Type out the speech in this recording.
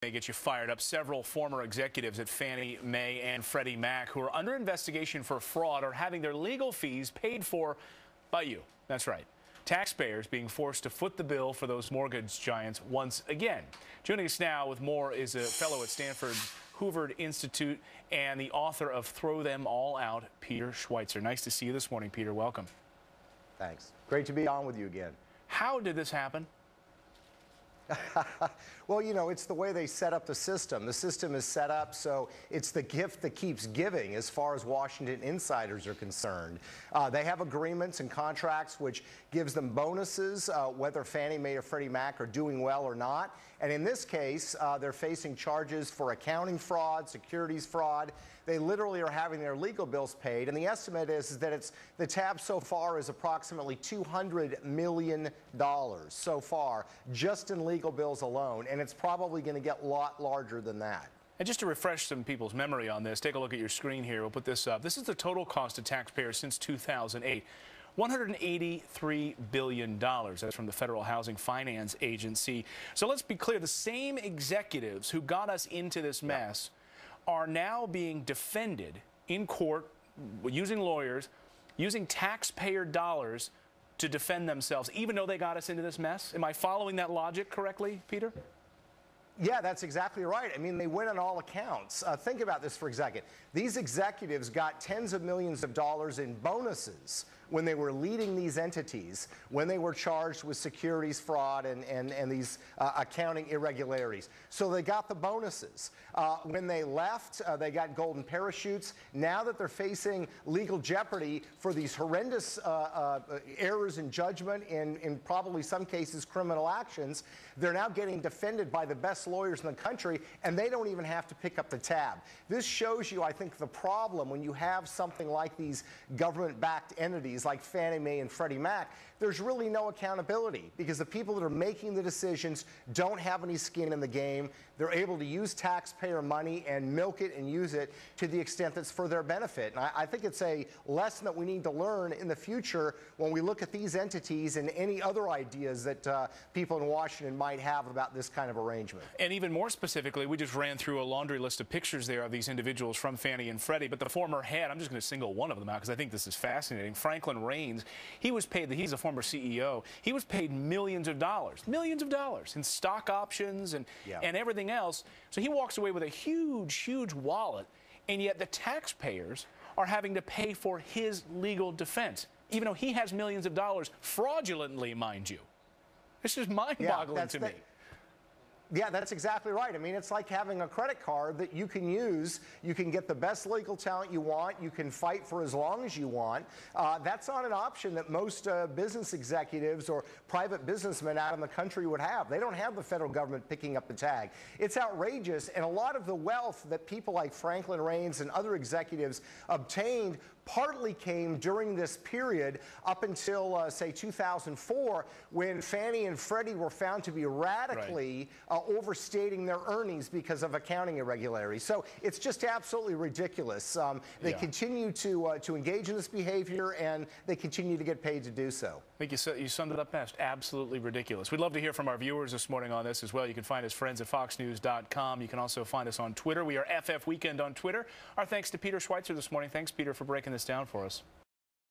They get you fired up. Several former executives at Fannie Mae and Freddie Mac who are under investigation for fraud are having their legal fees paid for by you. That's right. Taxpayers being forced to foot the bill for those mortgage giants once again. Joining us now with more is a fellow at Stanford's Hoover Institute and the author of Throw Them All Out, Peter Schweitzer. Nice to see you this morning, Peter. Welcome. Thanks. Great to be on with you again. How did this happen? Well, you know, it's the way they set up the system. The system is set up so it's the gift that keeps giving as far as Washington insiders are concerned. They have agreements and contracts which gives them bonuses, whether Fannie Mae or Freddie Mac are doing well or not. And in this case, they're facing charges for accounting fraud, securities fraud. They literally are having their legal bills paid. And the estimate is that the tab so far is approximately $200 million so far, just in legal bills alone. And it's probably going to get a lot larger than that. And just to refresh some people's memory on this, take a look at your screen here. We'll put this up. This is the total cost to taxpayers since 2008. $183 billion. That's from the Federal Housing Finance Agency. So let's be clear, the same executives who got us into this mess are now being defended in court using lawyers, using taxpayer dollars to defend themselves, even though they got us into this mess. Am I following that logic correctly, Peter? Yeah, that's exactly right. I mean, they win on all accounts. Think about this for a second. These executives got tens of millions of dollars in bonuses when they were leading these entities, when they were charged with securities fraud and these accounting irregularities. So they got the bonuses. When they left, they got golden parachutes. Now that they're facing legal jeopardy for these horrendous errors in judgment, in probably some cases criminal actions, they're now getting defended by the best lawyers in the country, and they don't even have to pick up the tab. This shows you, I think, the problem when you have something like these government-backed entities like Fannie Mae and Freddie Mac. There's really no accountability because the people that are making the decisions don't have any skin in the game. They're able to use taxpayer money and milk it and use it to the extent that's for their benefit. And I think it's a lesson that we need to learn in the future when we look at these entities and any other ideas that people in Washington might have about this kind of arrangement. And even more specifically, we just ran through a laundry list of pictures there of these individuals from Fannie and Freddie, but the former head, I'm just going to single one of them out because I think this is fascinating, Franklin Raines, he was paid, he's a former CEO, he was paid millions of dollars in stock options and everything else. So he walks away with a huge, huge wallet, and yet the taxpayers are having to pay for his legal defense, even though he has millions of dollars fraudulently, mind you. This is mind-boggling to me. Yeah, that's exactly right. I mean, it's like having a credit card that you can use. You can get the best legal talent you want. You can fight for as long as you want. That's not an option that most business executives or private businessmen out in the country would have. They don't have the federal government picking up the tab. It's outrageous, and a lot of the wealth that people like Franklin Raines and other executives obtained partly came during this period up until, say, 2004, when Fannie and Freddie were found to be radically overstating their earnings because of accounting irregularities. So it's just absolutely ridiculous. They continue to engage in this behavior, and they continue to get paid to do so. I think you summed it up best. Absolutely ridiculous. We'd love to hear from our viewers this morning on this as well. You can find us friends at foxnews.com. You can also find us on Twitter. We are FF Weekend on Twitter. Our thanks to Peter Schweitzer this morning. Thanks, Peter, for breaking this down for us.